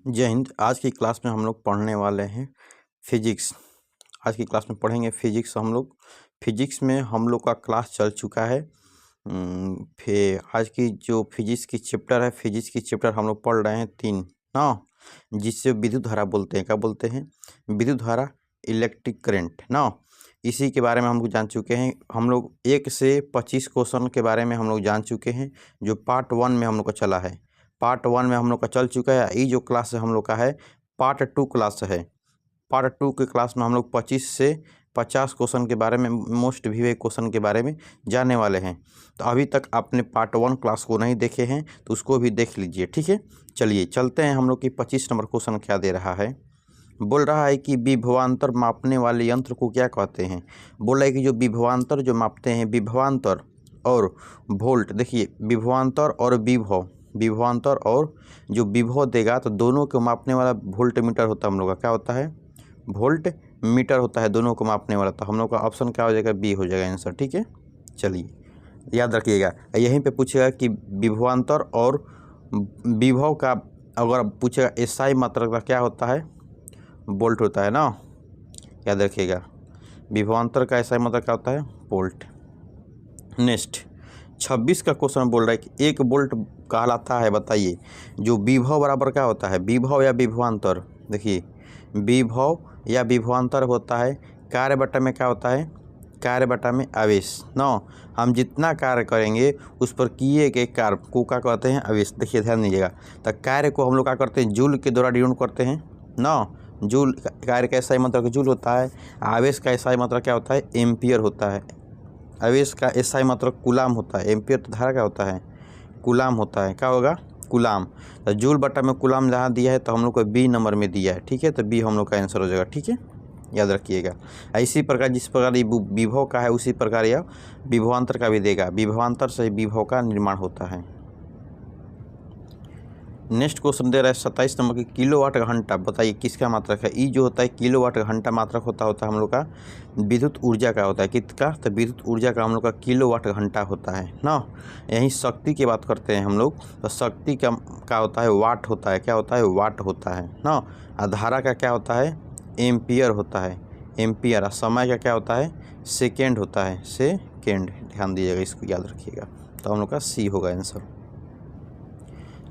जय हिंद। आज की क्लास में हम लोग पढ़ने वाले हैं फिजिक्स। आज की क्लास में पढ़ेंगे फिजिक्स। फिजिक्स में हम लोग का क्लास चल चुका है। फिर आज की जो फिजिक्स की चैप्टर है, फिजिक्स की चैप्टर हम लोग पढ़ रहे हैं 3 ना, जिससे विद्युत धारा बोलते हैं। क्या बोलते हैं? विद्युत धारा, इलेक्ट्रिक करंट ना। इसी के बारे में हम लोग जान चुके हैं। हम लोग 1 से 25 क्वेश्चन के बारे में हम लोग जान चुके हैं, जो पार्ट 1 में हम लोग का चला है। पार्ट 1 में हम लोग का चल चुका है। ये जो क्लास है हम लोग का है पार्ट 2 क्लास है। पार्ट 2 के क्लास में हम लोग 25 से 50 क्वेश्चन के बारे में, मोस्ट व्यूड क्वेश्चन के बारे में जानने वाले हैं। तो अभी तक आपने पार्ट 1 क्लास को नहीं देखे हैं तो उसको भी देख लीजिए, ठीक है। चलिए चलते हैं हम लोग की 25 नंबर क्वेश्चन क्या दे रहा है। बोल रहा है कि विभवांतर मापने वाले यंत्र को क्या कहते हैं। बोल रहा है कि जो विभवांतर जो मापते हैं, विभवांतर और वोल्ट। देखिए विभवांतर और विभवांतर और जो विभव देगा तो दोनों को मापने वाला वोल्ट मीटर होता है हम लोग का। क्या होता है? वोल्ट मीटर होता है, दोनों को मापने वाला। तो हम लोग का ऑप्शन क्या हो जाएगा? बी हो जाएगा आंसर, ठीक है। चलिए याद रखिएगा, यहीं पे पूछेगा कि विभवांतर और विभव का अगर पूछेगा एसआई मात्रक का क्या होता है? वोल्ट होता है ना, याद रखिएगा। विभवांतर का एसआई मात्रक क्या होता है? वोल्ट। नेक्स्ट 26 का क्वेश्चन बोल रहा है कि 1 वोल्ट कहलाता है, बताइए जो विभव बराबर क्या होता है? विभव या विभवांतर। देखिए विभव या विभवांतर होता है कार्य बटा में क्या होता है? कार्य बटा में आवेश ना। हम जितना कार्य करेंगे उस पर किए गए कार्य को क्या कहते हैं? आवेश। देखिए ध्यान दीजिएगा, तो कार्य को हम लोग क्या करते हैं? जूल के द्वारा डिनोट करते हैं ना। जूल कार्य का एसआई मात्रक जूल होता है। आवेश का एसआई मात्रक क्या होता है? एम्पियर होता है। आवेश का एसआई मात्रक कूलाम होता है। एम्पियर तो धारा क्या होता है? कूलाम होता है। क्या होगा? कूलाम। तो जूल बटा में कूलाम जहाँ दिया है तो हम लोग को बी नंबर में दिया है, ठीक है। तो बी हम लोग का आंसर हो जाएगा, ठीक है, याद रखिएगा। इसी प्रकार जिस प्रकार ये विभव का है उसी प्रकार यह विभवांतर का भी देगा। विभवांतर से विभव का निर्माण होता है। नेक्स्ट क्वेश्चन दे रहा है 27 नंबर की किलोवाट घंटा। बताइए किसका मात्रक है? ई जो होता है किलोवाट घंटा मात्रक होता है हम लोग का विद्युत ऊर्जा का होता है। किसका? तो विद्युत ऊर्जा का हम लोग का किलोवाट घंटा होता है ना। यहीं शक्ति की बात करते हैं हम लोग, तो शक्ति का क्या होता है? वाट होता है। क्या होता है? वाट होता है ना। और धारा का क्या होता है? एम्पियर होता है। एम्पियर। और समय का क्या होता है? सेकेंड होता है। सेकेंड। ध्यान दीजिएगा, इसको याद रखिएगा। तो हम लोग का सी होगा आंसर।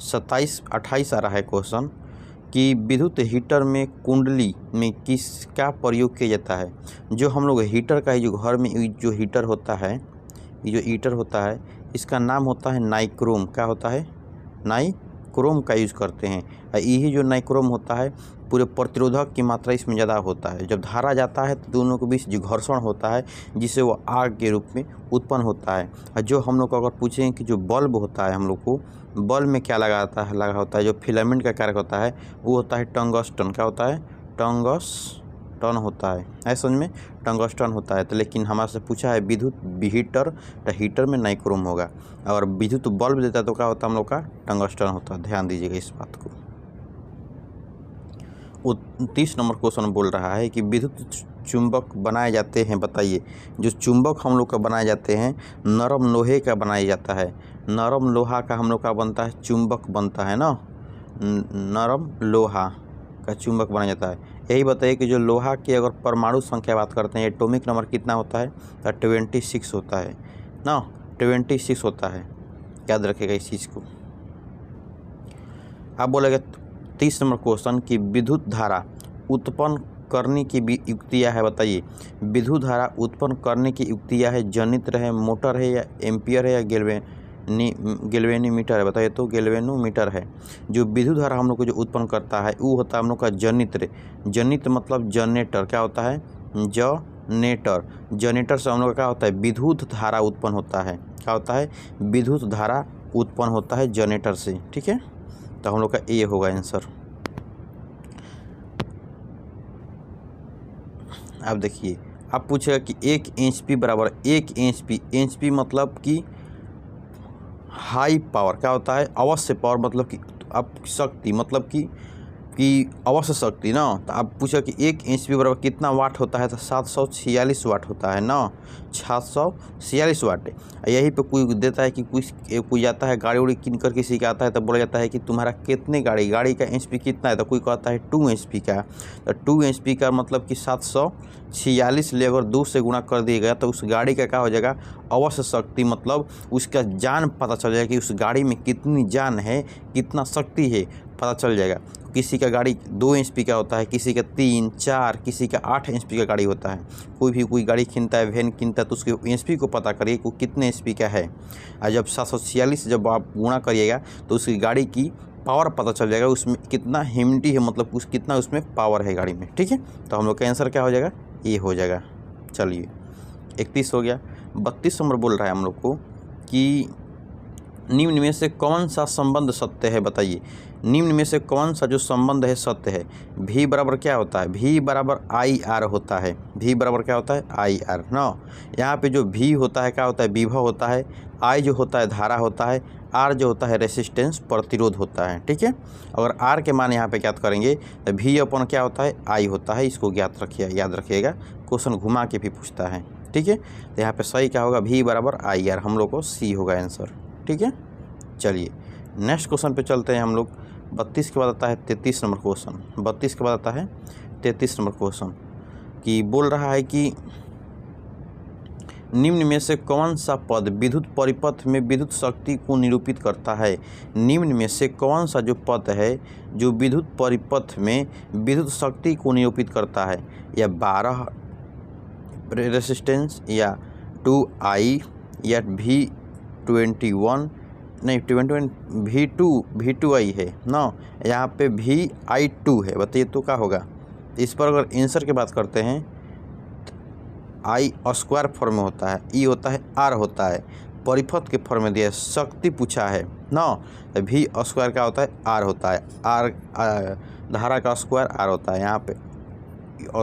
28 आ रहा है क्वेश्चन कि विद्युत हीटर में कुंडली में किसका प्रयोग किया जाता है। जो हम लोग हीटर का जो घर में जो हीटर होता है, ये जो हीटर होता है इसका नाम होता है नाइक्रोम। क्या होता है? नाइक्रोम का यूज़ करते हैं। यही जो नाइक्रोम होता है पूरे प्रतिरोधक की मात्रा इसमें ज़्यादा होता है। जब धारा जाता है तो दोनों के बीच जो घर्षण होता है जिससे वो आग के रूप में उत्पन्न होता है। और जो हम लोग को अगर पूछें कि जो बल्ब होता है, हम लोग को बल्ब में क्या लगा होता है, जो फिलामेंट का कार्य होता है वो होता है टंगस्टन। क्या होता है? टंगस्टन होता है समझ में, टंगस्टन होता है। तो लेकिन हमारे से पूछा है विद्युत हीटर, तो हीटर में नाइक्रोम होगा। और विद्युत बल्ब देता है तो क्या होता है हम लोग का? टंगस्टन होता है। ध्यान दीजिएगा इस बात को। 29 नंबर क्वेश्चन बोल रहा है कि विद्युत चुंबक बनाए जाते हैं। बताइए जो चुंबक हम लोग का बनाए जाते हैं नरम लोहे का बनाया जाता है। नरम लोहा का हम लोग का बनता है चुंबक बनता है ना। नरम लोहा का चुंबक बनाया जाता है। यही बताइए कि जो लोहा की अगर परमाणु संख्या बात करते हैं एटॉमिक नंबर कितना होता है? तो 26 होता है ना। 26 होता है, याद रखिएगा इस चीज़ को। आप बोलेंगे 30 नंबर क्वेश्चन की विद्युत धारा उत्पन्न करने की युक्तियाँ है। बताइए विद्युत धारा उत्पन्न करने की युक्तियाँ है जनित्र है, मोटर है, या एम्पियर है, या गैल्वेनोमीटर है। बताइए तो गैल्वेनोमीटर है। जो विद्युत धारा हम लोग को जो उत्पन्न करता है वो होता है हम लोग का जनित्र। जनित्र मतलब जनरेटर। क्या होता है? जनरेटर। जनरेटर से हम लोग का क्या होता है? विद्युत धारा उत्पन्न होता है। क्या होता है? विद्युत धारा उत्पन्न होता है जनरेटर से, ठीक है। तो हम लोग का ए होगा आंसर। अब देखिए आप पूछेगा कि 1 HP बराबर 1 HP। HP मतलब कि हाई पावर। क्या होता है? अवश्य पावर मतलब कि अब शक्ति, मतलब कि कि अवश्य शक्ति ना, तो आप पूछा कि 1 HP बराबर कितना वाट होता है, तो 746 वाट होता है ना, 746 वाट। यही पे कोई देता है कि कोई आता है गाड़ी उड़ी किन कर किसी का आता है, तो बोला जाता है कि तुम्हारा कितने गाड़ी का HP कितना है, तो कोई कहता है 2 HP का। तो 2 HP का मतलब कि 746 ले अगर 2 से गुणा कर दिया गया तो उस गाड़ी का क्या हो जाएगा, अवश्य शक्ति, मतलब उसका जान पता चल जाएगा कि उस गाड़ी में कितनी जान है, कितना शक्ति है, पता चल जाएगा। किसी का गाड़ी 2 HP का होता है, किसी का 3, 4, किसी का 8 HP का गाड़ी होता है। कोई गाड़ी किनता है, वैन किनता है, तो उसके HP को पता करिए कि वो कितने HP का है। और जब 746 जब आप गुणा करिएगा तो उसकी गाड़ी की पावर पता चल जाएगा, उसमें कितना ह्यूमिडिटी है, मतलब कितना उसमें पावर है गाड़ी में। ठीक है, तो हम लोग का आंसर क्या हो जाएगा, ये हो जाएगा। चलिए 31 हो गया। 32 नंबर बोल रहा है हम लोग को कि निम्न में से कौन सा संबंध सत्य है, बताइए। निम्न में से कौन सा जो संबंध है सत्य है। V बराबर क्या होता है, V बराबर IR होता है। V बराबर क्या होता है, IR ना। यहाँ पे जो V होता है क्या होता है, विभव होता है। I जो होता है धारा होता है। R जो होता है रेसिस्टेंस प्रतिरोध होता है। ठीक है, अगर R के मान यहाँ पे ज्ञात करेंगे तो V अपन क्या होता है, I होता है। इसको ज्ञात रखिए, याद रखिएगा, क्वेश्चन घुमा के भी पूछता है। ठीक है, तो यहाँ पे सही क्या होगा, V बराबर IR, हम लोग को C होगा आंसर। ठीक है, चलिए नेक्स्ट क्वेश्चन पे चलते हैं हम लोग। 32 के बाद आता है 33 नंबर क्वेश्चन। 32 के बाद आता है 33 नंबर क्वेश्चन कि बोल रहा है कि निम्न में से कौन सा पद विद्युत परिपथ में विद्युत शक्ति को निरूपित करता है। निम्न में से कौन सा जो पद है जो विद्युत परिपथ में विद्युत शक्ति को निरूपित करता है, या 12 रेसिस्टेंस, या 2I, या V21 नहीं 21 V2I है ना, यहाँ पे VI2 है। बताइए तो क्या होगा। इस पर अगर आंसर की बात करते हैं, I स्क्वायर फॉर्म में होता है, E होता है, R होता है, परिपथ के फॉर्म में दिया, शक्ति पूछा है ना, V स्क्वायर क्या होता है, R होता है। R धारा का स्क्वायर R होता है। यहाँ पे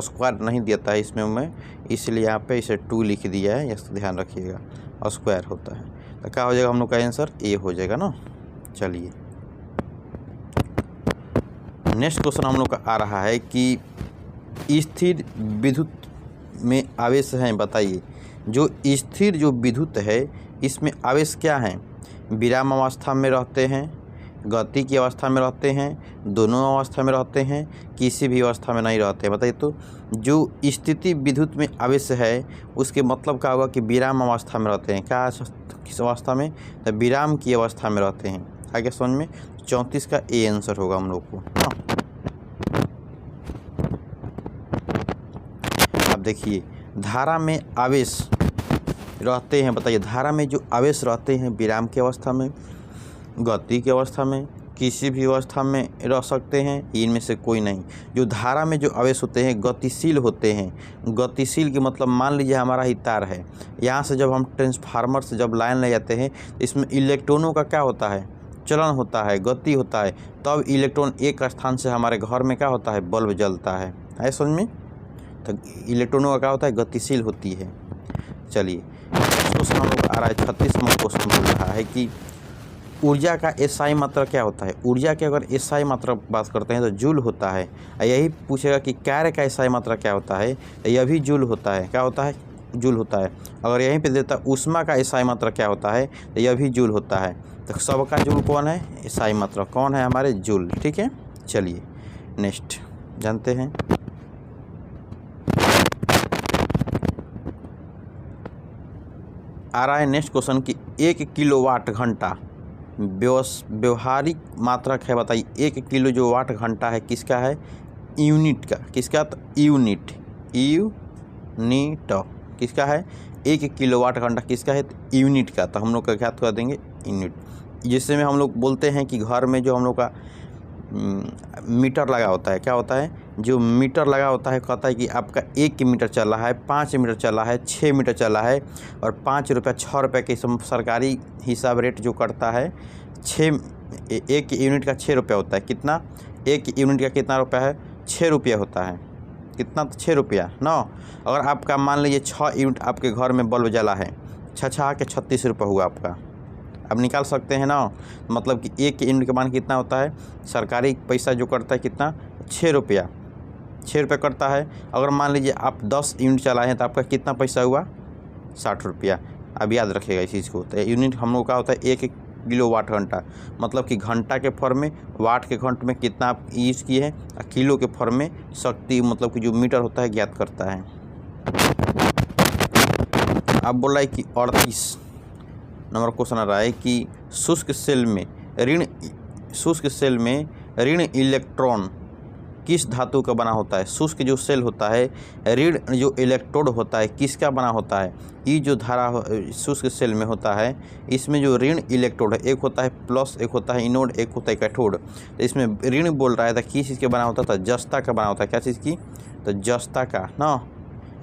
स्क्वायर नहीं देता है इसमें मैं, इसलिए यहाँ पे इसे 2 लिख दिया है, इसका ध्यान रखिएगा, स्क्वायर होता है। तो क्या हो जाएगा हम लोग का आंसर, ए हो जाएगा ना। चलिए नेक्स्ट क्वेश्चन हम लोग का आ रहा है कि स्थिर विद्युत में आवेश हैं, बताइए। जो स्थिर जो विद्युत है इसमें आवेश क्या हैं, विराम अवस्था में रहते हैं, गति की अवस्था में रहते हैं, दोनों अवस्था में रहते हैं, किसी भी अवस्था में नहीं रहते। बताइए तो जो स्थिति विद्युत में आवेश है उसके मतलब क्या होगा कि विराम अवस्था में रहते हैं। क्या, किस अवस्था में, तो विराम की अवस्था में रहते हैं। आगे समझ में, 34 का ए आंसर होगा हम लोग को ना। अब देखिए धारा में आवेश रहते हैं, बताइए धारा में जो आवेश रहते हैं विराम की अवस्था में, गति की अवस्था में, किसी भी अवस्था में रह सकते हैं, इनमें से कोई नहीं। जो धारा में जो आवेश होते हैं गतिशील होते हैं। गतिशील के मतलब मान लीजिए हमारा ही तार है, यहाँ से जब हम ट्रांसफार्मर से जब लाइन ले जाते हैं इसमें इलेक्ट्रॉनों का क्या होता है, चलन होता है, गति होता है, तब इलेक्ट्रॉन एक स्थान से हमारे घर में क्या होता है, बल्ब जलता है समझ में। तो इलेक्ट्रॉनों का क्या होता है, गतिशील होती है। चलिए क्वेश्चन हम लोग आ रहा है 36 नंबर क्वेश्चन बोल रहा है कि ऊर्जा का एसआई मात्रा क्या होता है। ऊर्जा की अगर एसआई मात्रा बात करते हैं तो जूल होता है। यही पूछेगा कि कार्य का एसआई मात्रा क्या होता है, यह भी जूल होता है। क्या होता है, जूल होता है। अगर यहीं पे देता ऊष्मा का एसआई मात्रा क्या होता है, तो यह भी जूल होता है। तो सबका जूल कौन है, एसआई मात्रा कौन है, हमारे जूल। ठीक है, चलिए नेक्स्ट जानते हैं। आ रहा है नेक्स्ट क्वेश्चन कि 1 किलोवाट घंटा व्यवहारिक मात्रक है। बताइए 1 किलो जो वाट घंटा है किसका है, यूनिट का। किसका, तो यूनिट किसका है, 1 किलोवाट घंटा किसका है, तो यूनिट का। तो हम लोग का क्या कर देंगे, यूनिट। जिससे में हम लोग बोलते हैं कि घर में जो हम लोग का मीटर लगा होता है, क्या होता है, जो मीटर लगा होता है कहता है कि आपका 1 मीटर चला है, 5 मीटर चला है, 6 मीटर चला है, और 5 रुपये 6 रुपये के सरकारी हिसाब रेट जो करता है, 1 यूनिट का 6 रुपया होता है। कितना, 1 यूनिट का कितना रुपया है, 6 रुपया होता है। कितना, तो 6 रुपया ना। अगर आपका मान लीजिए 6 यूनिट आपके घर में बल्ब जला है, 6 के 36 रुपये हुआ आपका। अब निकाल सकते हैं ना। मतलब कि एक यूनिट का मान कितना होता है, सरकारी पैसा जो करता है कितना, 6 रुपया, 6 रुपये करता है। अगर मान लीजिए आप 10 यूनिट चलाए हैं तो आपका कितना पैसा हुआ, 60 रुपया। अब याद रखिएगा इस चीज़ को। तो यूनिट हम लोग का होता है 1 किलो वाट घंटा, मतलब कि घंटा के फॉर्म में, वाट के घंटे में कितना आप यूज़ किए हैं, और किलो के फॉर्म में शक्ति, मतलब कि जो मीटर होता है ज्ञात करता है। अब बोला है कि 38 नंबर क्वेश्चन आ रहा है कि शुष्क सेल में ऋण इलेक्ट्रॉन किस धातु का बना होता है। शुष्क जो सेल होता है, ऋण जो इलेक्ट्रोड होता है किसका बना होता है। ये जो धारा शुष्क सेल में होता है, इसमें जो ऋण इलेक्ट्रोड है, एक होता है प्लस, एक होता है इनोड, एक होता है कैथोड। तो इसमें ऋण बोल रहा है, तो किस चीज़ का बना होता था, जस्ता का बना होता है। क्या चीज़ की, तो जस्ता का ना,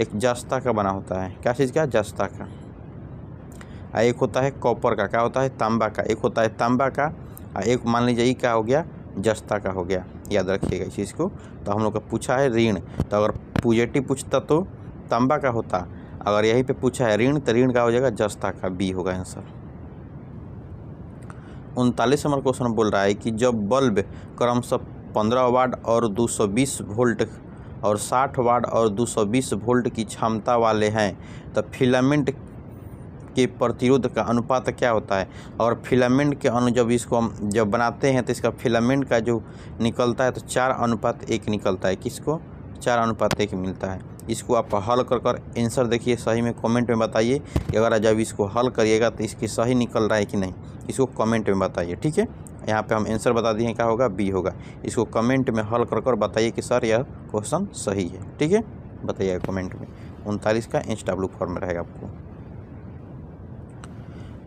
एक जस्ता का बना होता है। क्या चीज़ का, जस्ता का। एक होता है कॉपर का, क्या होता है, तांबा का। एक होता है तांबा का, और एक मान लीजिए ये क्या हो गया, जस्ता का हो गया। याद रखिएगा इस चीज़ को। तो हम लोग का पूछा है ऋण, तो अगर पॉजिटिव पूछता तो तांबा का होता, अगर यहीं पे पूछा है ऋण तो ऋण का हो जाएगा जस्ता का, बी होगा आंसर। 39 नंबर क्वेश्चन बोल रहा है कि जब बल्ब क्रमशः 15 वाट और 220 वोल्ट और 60 वाट और 220 वोल्ट की क्षमता वाले हैं, तो फिलामेंट के प्रतिरोध का अनुपात क्या होता है। और फिलामेंट के जब इसको हम जब बनाते हैं तो इसका फिलामेंट का जो निकलता है तो 4:1 निकलता है। किसको, 4:1 मिलता है। इसको आप हल कर आंसर देखिए, सही में कमेंट में बताइए कि अगर जब इसको हल करिएगा तो इसकी सही निकल रहा है कि नहीं, इसको कमेंट में बताइए। ठीक है, यहाँ पे हम आंसर बता दिए, क्या होगा, बी होगा। इसको कमेंट में हल कर बताइए कि सर यह क्वेश्चन सही है। ठीक है, बताइएगा कमेंट में। 39 का SW फॉर्म में रहेगा आपको।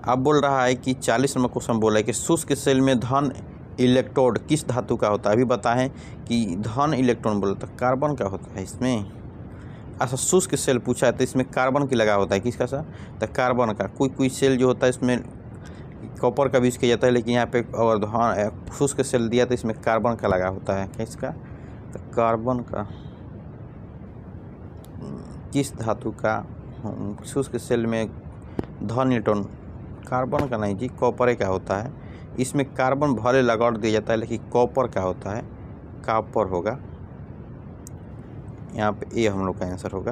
अब बोल रहा है कि 40 नंबर क्वेश्चन बोला है कि शुष्क सेल में धन इलेक्ट्रोड किस धातु का होता है। अभी बताएं कि धन इलेक्ट्रॉन बोला तो कार्बन का होता है इसमें। अच्छा, शुष्क सेल पूछा है तो इसमें कार्बन की लगा होता है। किसका सर, तो कार्बन का। कोई सेल जो होता है इसमें कॉपर का भी यूज़ किया जाता है, लेकिन यहाँ पे अगर धन शुष्क सेल दिया तो इसमें कार्बन का लगा होता है। किसका, तो कार्बन का। किस धातु का शुष्क सेल में धन इलेक्ट्रॉन, कार्बन का नहीं जी, कॉपर का होता है। इसमें कार्बन भले लगा दिया जाता है, लेकिन कॉपर का होता है, कॉपर होगा। यहाँ पे ये हम लोग का आंसर होगा।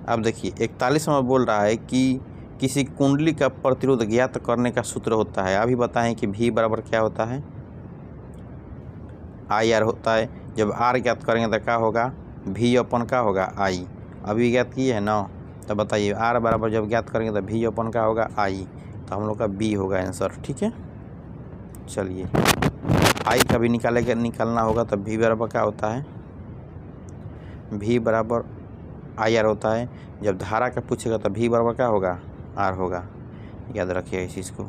अब देखिए 41 में बोल रहा है कि किसी कुंडली का प्रतिरोध ज्ञात करने का सूत्र होता है। अभी बताएं कि V बराबर क्या होता है, IR होता है। जब R ज्ञात करेंगे तो क्या होगा, V अपन का होगा I। अभी ज्ञात किए है ना, तो बताइए R बराबर जब ज्ञात करेंगे तो V अपन का होगा I, तो हम लोग का B होगा आंसर। ठीक है, चलिए I का भी निकालना होगा, तो V बराबर क्या होता है, V बराबर IR होता है। जब धारा का पूछेगा तो V बराबर क्या होगा, R होगा। याद रखिए इस चीज़ को।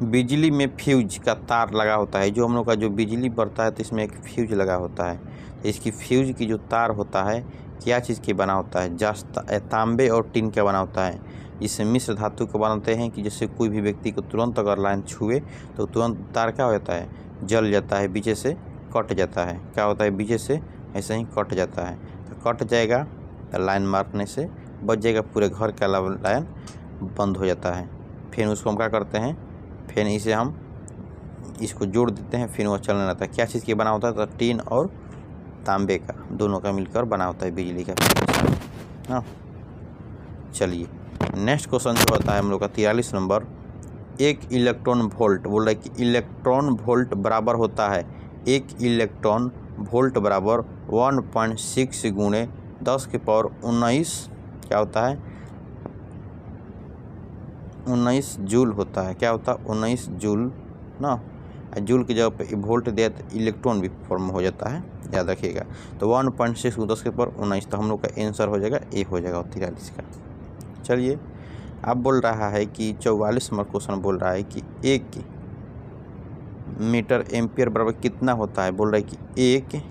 बिजली में फ्यूज का तार लगा होता है। जो हम लोग का जो बिजली बढ़ता है तो इसमें एक फ्यूज लगा होता है। इसकी फ्यूज की जो तार होता है क्या चीज़ की बना होता है, तांबे और टिन का बना होता है। इसे मिश्र धातु को बनाते हैं कि जैसे कोई भी व्यक्ति को तुरंत अगर लाइन छुए तो तुरंत तार क्या हो जाता है, जल जाता है, बीचे से कट जाता है। क्या होता है, बीचे से ऐसे ही कट जाता है। तो कट जाएगा तो लाइन मारने से बच जाएगा, पूरे घर का लाइन बंद हो जाता है। फिर उसको हम क्या करते हैं, फिर इसे हम इसको जोड़ देते हैं, फिर वो चलने लगता है। क्या चीज़ की बना होता है, तो टिन और तांबे का, दोनों का मिलकर बना होता है बिजली का। हाँ, चलिए नेक्स्ट क्वेश्चन जो होता है हम लोग का 43 नंबर। 1 इलेक्ट्रॉन वोल्ट बोल रहा है कि इलेक्ट्रॉन वोल्ट बराबर होता है, 1 इलेक्ट्रॉन वोल्ट बराबर 1.6 गुणे 10 की पावर 19 क्या होता है, 19 जूल होता है। क्या होता है, 19 जूल ना। जूल की जगह पे वोल्ट दिया तो इलेक्ट्रॉन भी फॉर्म हो जाता है, याद रखिएगा। तो 1.6 को 10 के पावर 19, तो हम लोग का आंसर हो जाएगा ए हो जाएगा 43 का। चलिए अब बोल रहा है कि 44 नंबर क्वेश्चन बोल रहा है कि 1 मीटर एम्पियर बराबर कितना होता है। बोल रहा है कि 1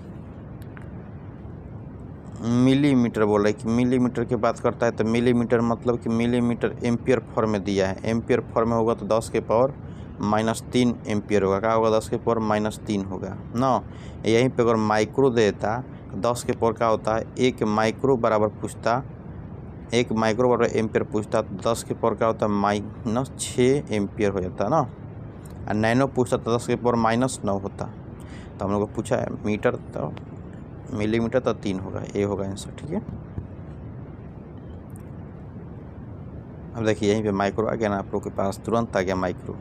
मिलीमीटर, बोल रहा है कि मिलीमीटर की बात करता है तो मिलीमीटर मतलब कि मिलीमीटर एम्पियर फॉर्म में दिया है। एम्पियर फॉर्म में होगा तो 10 के पावर -3 एम्पियर होगा। क्या होगा, 10 के पावर -3 होगा ना। यहीं पे अगर माइक्रो देता 10 के पावर क्या होता है, 1 माइक्रो बराबर पूछता 1 माइक्रो एम्पियर पूछता तो 10 के पावर क्या होता है -6 एम्पियर हो जाता है ना। और नैनो पूछता तो 10 के पावर -9 होता। तो हम लोग को पूछा है मीटर तो मिलीमीटर तो 3 होगा, ए होगा आंसर। ठीक है, अब देखिए यहीं पे माइक्रो आ गया ना, आप लोग के पास तुरंत आ गया माइक्रो।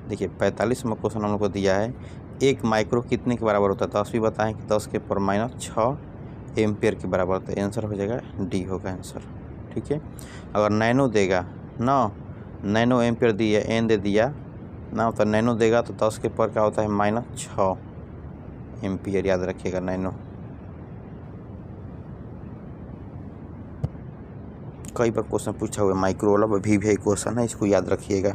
देखिए 45वां क्वेश्चन हम लोग को दिया है 1 माइक्रो कितने के बराबर होता है, 10 भी बताएं कि 10 के पावर -6 एम्पियर के बराबर, तो आंसर हो जाएगा डी होगा आंसर। ठीक है, अगर नैनो देगा ना, नैनो एम्पियर दिया, एन दे दिया ना, तो नैनो देगा तो 10 के पावर क्या होता है -6 एम्पियर, याद रखिएगा नैनो। कई बार क्वेश्चन पूछा हुआ है माइक्रो वाला, भी क्वेश्चन है, इसको याद रखिएगा।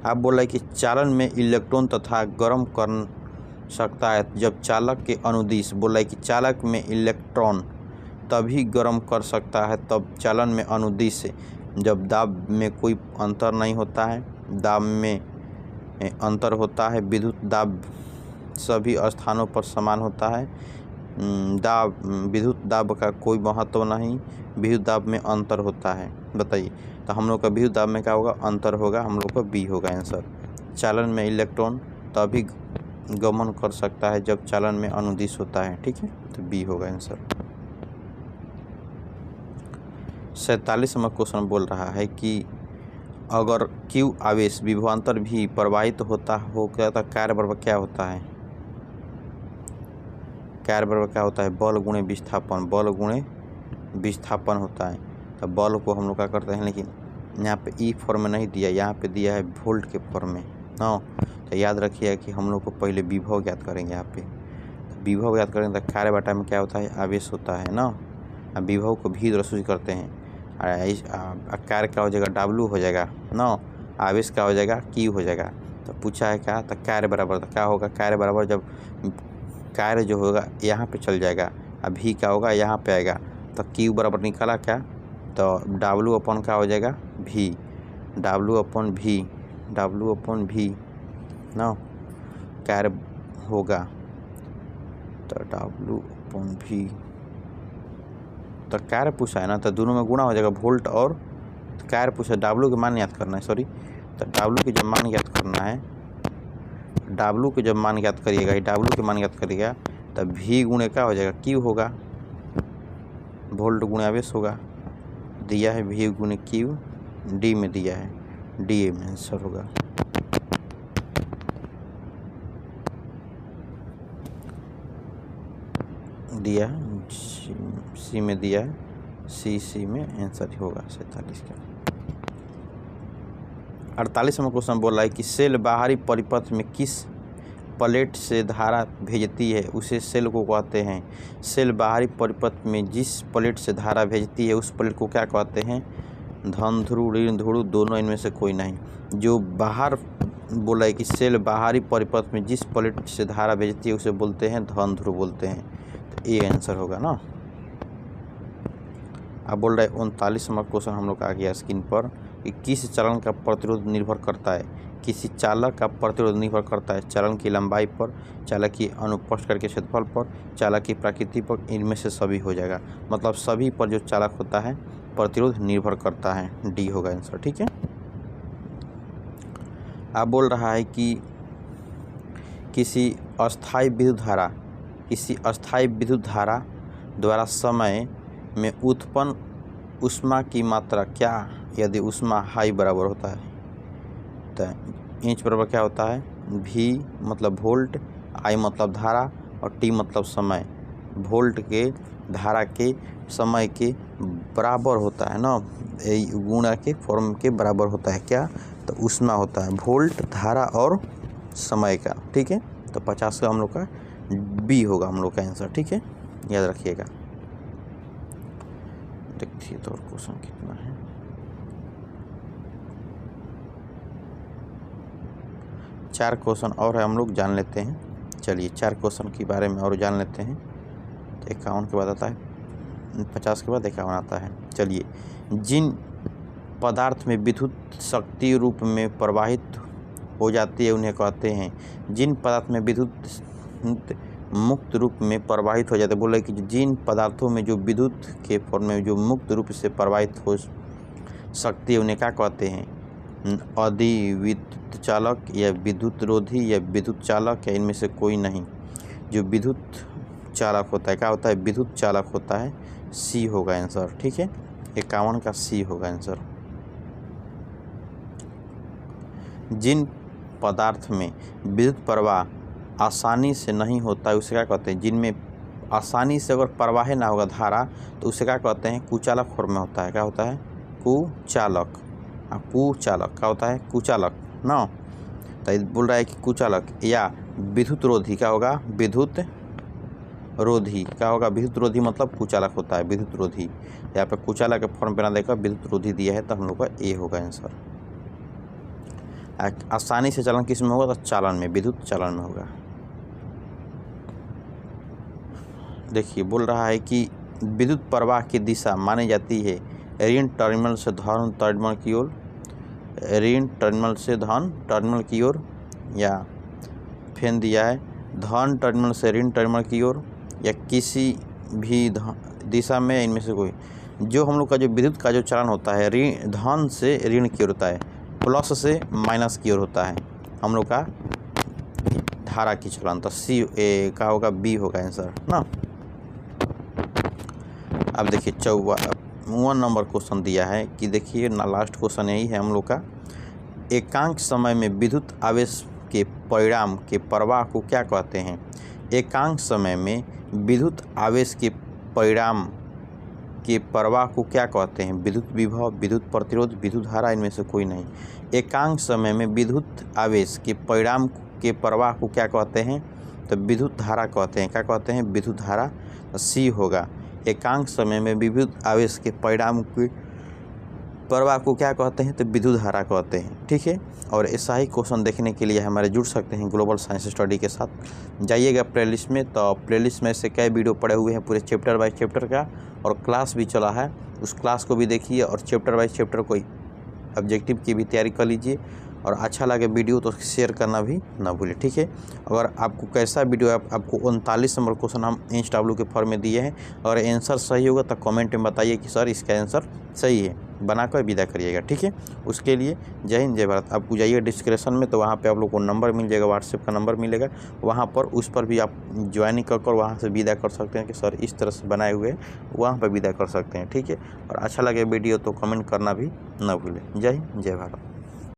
आप बोल रहे हैं कि चालन में इलेक्ट्रॉन तथा गर्म कर सकता है जब चालक के अनुदिश, बोल रहा है कि चालक में इलेक्ट्रॉन तभी गर्म कर सकता है तब चालन में अनुदिश, जब दाब में कोई अंतर नहीं होता है, दाब में अंतर होता है, विद्युत दाब सभी स्थानों पर समान होता है, दाब विद्युत दाब का कोई महत्व नहीं, विद्युत दाब में अंतर होता है। बताइए, तो हम लोग का विद्युत दाब में क्या होगा, अंतर होगा, हम लोग का बी होगा आंसर। चालन में इलेक्ट्रॉन तभी गमन कर सकता है जब चालन में अनुदिश होता है। ठीक है, तो बी होगा आंसर। 47वां क्वेश्चन बोल रहा है कि अगर Q आवेश विभवांतर भी प्रवाहित होता हो क्या, तो कार्य बराबर क्या होता है, कार्य बराबर क्या होता है, बल गुणे विस्थापन, बल गुणे विस्थापन होता है। तो बल को हम लोग क्या करते हैं, लेकिन यहाँ पे ई फॉर्म में नहीं दिया, यहाँ पे दिया है वोल्ट के फॉर्म में ना। तो याद रखिए कि हम लोग को पहले विभव ज्ञात करेंगे, यहाँ पे तो विभव ज्ञात करेंगे तो कार्य बटा में क्या होता है, आवेश होता है ना। अब विभव को भी द्वारा सूचित करते हैं, कार्य क्या हो जाएगा, W हो जाएगा ना, आवेश क्या हो जाएगा, Q हो जाएगा। तो पूछा है क्या, तो कार्य बराबर, तो क्या होगा, कार्य बराबर जब कार्य जो होगा यहाँ पे चल जाएगा, अब भी क्या होगा यहाँ पे आएगा, तो Q बराबर निकाला क्या, तो W अपन क्या हो जाएगा V, W अपन V ना, कार्य होगा तो W अपन V, तो कार्य पूछा है ना, तो दोनों में गुणा हो जाएगा, वोल्ट और कार्य पूछा, W के मान याद करना है, सॉरी, तो W के जब मान याद करना है, W के जब मान याद करिएगा, W के मान याद करिएगा, तब V गुणे क्या हो जाएगा, Q होगा, वोल्ट गुणे आवेश होगा, दिया है V गुणे Q, डी में दिया है, डी में आंसर होगा। दिया सी में दिया है, सी में आंसर होगा 47 का। 48वां क्वेश्चन बोल रहा है कि सेल बाहरी परिपथ में किस प्लेट से धारा भेजती है उसे सेल को कहते हैं। सेल बाहरी परिपथ में जिस प्लेट से धारा भेजती है उस प्लेट को क्या कहते हैं, धन ध्रुव ऋण ध्रुव, दोनों इनमें से कोई नहीं। जो बाहर बोला है कि सेल बाहरी परिपथ में जिस प्लेट से धारा भेजती है उसे बोलते हैं धन ध्रुव बोलते हैं, तो ये आंसर होगा ना। अब बोल रहे 39वां क्वेश्चन हम लोग आ गया स्क्रीन पर कि किस चलन का प्रतिरोध निर्भर करता है, किसी चालक का प्रतिरोध निर्भर करता है चालन की लंबाई पर, चालक की अनुप्रस्थ कर्ण के क्षेत्रफल पर, चालक की प्रकृति पर, इनमें से सभी हो जाएगा। मतलब सभी पर जो चालक होता है प्रतिरोध निर्भर करता है, डी होगा आंसर। ठीक है, अब बोल रहा है कि किसी अस्थायी विद्युत धारा द्वारा समय में उत्पन्न ऊष्मा की मात्रा क्या यदि ऊष्मा हाई बराबर होता है, तो इंच बराबर क्या होता है, V मतलब वोल्ट, I मतलब धारा और T मतलब समय। वोल्ट के धारा के समय के बराबर होता है ना, गुणा के फॉर्म के बराबर होता है क्या, तो ऊष्मा होता है, वोल्ट धारा और समय का। ठीक है, तो 50 का हम लोग का B होगा हम लोग का आंसर। ठीक है, याद रखिएगा। देखिए तो और क्वेश्चन कितना है, 4 क्वेश्चन और है, हम लोग जान लेते हैं। चलिए 4 क्वेश्चन के बारे में और जान लेते हैं। तो 51 के बाद आता है, 50 के बाद 51 आता है। चलिए, जिन पदार्थ में विद्युत शक्ति रूप में प्रवाहित हो जाती है उन्हें कहते हैं, जिन पदार्थ में विद्युत मुक्त रूप में प्रवाहित हो जाते हैं। बोल रहे कि जिन पदार्थों में जो विद्युत के फॉर्म में जो मुक्त रूप से प्रवाहित हो सकती है उन्हें क्या कहते हैं? अधिविद्युत चालक या विद्युत रोधी या विद्युत चालक या इनमें से कोई नहीं। जो विद्युत चालक होता है क्या होता है? विद्युत चालक होता है। सी होगा आंसर। ठीक है, 51 का सी होगा आंसर। जिन पदार्थ में विद्युत प्रवाह आसानी से नहीं होता है उसे क्या कहते हैं? जिनमें आसानी से अगर प्रवाह ना होगा धारा तो उसे क्या कहते हैं? कुचालक फॉर्म में होता है। क्या होता है? कुचालक। कुचालक क्या होता है? कुचालक ना। तो बोल रहा है कि कुचालक या विद्युत रोधी क्या होगा? विद्युत रोधी क्या होगा? विद्युत रोधी मतलब कुचालक होता है। विद्युत रोधी यहाँ पे कुचालक के फॉर्म पे ना देखा विद्युत रोधी दिया है तो हम लोग का ए होगा आंसर। आसानी से चलन किस में होगा? तो चालन में, विद्युत चालन में होगा। देखिए बोल रहा है कि विद्युत प्रवाह की दिशा मानी जाती है ऋण टर्मिनल से धन टर्मिनल की ओर, ऋण टर्मिनल से धन टर्मिनल की ओर, या फेन दिया है धन टर्मिनल से ऋण टर्मिनल की ओर, या किसी भी दिशा में इनमें से कोई। जो हम लोग का जो विद्युत का जो चलन होता है ऋण धन से ऋण की ओर होता है, प्लस से माइनस की ओर होता है हम लोग का धारा की चलन। तो सी का होगा? बी होगा आंसर ना। अब देखिए 54 नंबर क्वेश्चन दिया है कि देखिए ना, लास्ट क्वेश्चन यही है हम लोग का। एकांक समय में विद्युत आवेश के परिणाम के प्रवाह को क्या कहते हैं? एकांक समय में विद्युत आवेश के परिणाम के प्रवाह को क्या कहते हैं? विद्युत विभव, विद्युत प्रतिरोध, विद्युत धारा, इनमें से कोई नहीं। एकांक समय में विद्युत आवेश के परिणाम के प्रवाह को क्या कहते हैं? तो विद्युत धारा कहते हैं। क्या कहते हैं? विद्युत धारा। सी होगा। एकांक समय में विद्युत आवेश के परिणाम के प्रवाह को क्या कहते हैं? तो विद्युत धारा कहते हैं। ठीक है, और ऐसा ही क्वेश्चन देखने के लिए हमारे जुड़ सकते हैं ग्लोबल साइंस स्टडी के साथ। जाइएगा प्लेलिस्ट में, तो प्लेलिस्ट में से कई वीडियो पड़े हुए हैं पूरे चैप्टर बाय चैप्टर का, और क्लास भी चला है, उस क्लास को भी देखिए और चैप्टर बाय चैप्टर को ऑब्जेक्टिव की भी तैयारी कर लीजिए। और अच्छा लगे वीडियो तो शेयर करना भी ना भूलें। ठीक है, अगर आपको कैसा वीडियो आपको 39 नंबर क्वेश्चन हम HW के फॉर्म में दिए हैं, अगर आंसर सही होगा तो कमेंट में बताइए कि सर इसका आंसर सही है, बनाकर विदा करिएगा। ठीक है, उसके लिए जय हिंद जय भारत। आपको जाइए डिस्क्रिप्शन में, तो वहाँ पे आप लोग को नंबर मिल जाएगा, व्हाट्सएप का नंबर मिलेगा, वहाँ पर उस पर भी आप ज्वाइनिंग कर वहाँ से विदा कर सकते हैं कि सर इस तरह से बनाए हुए वहाँ पर विदा कर सकते हैं। ठीक है, और अच्छा लगे वीडियो तो कमेंट करना भी ना भूलें। जय हिंद जय भारत।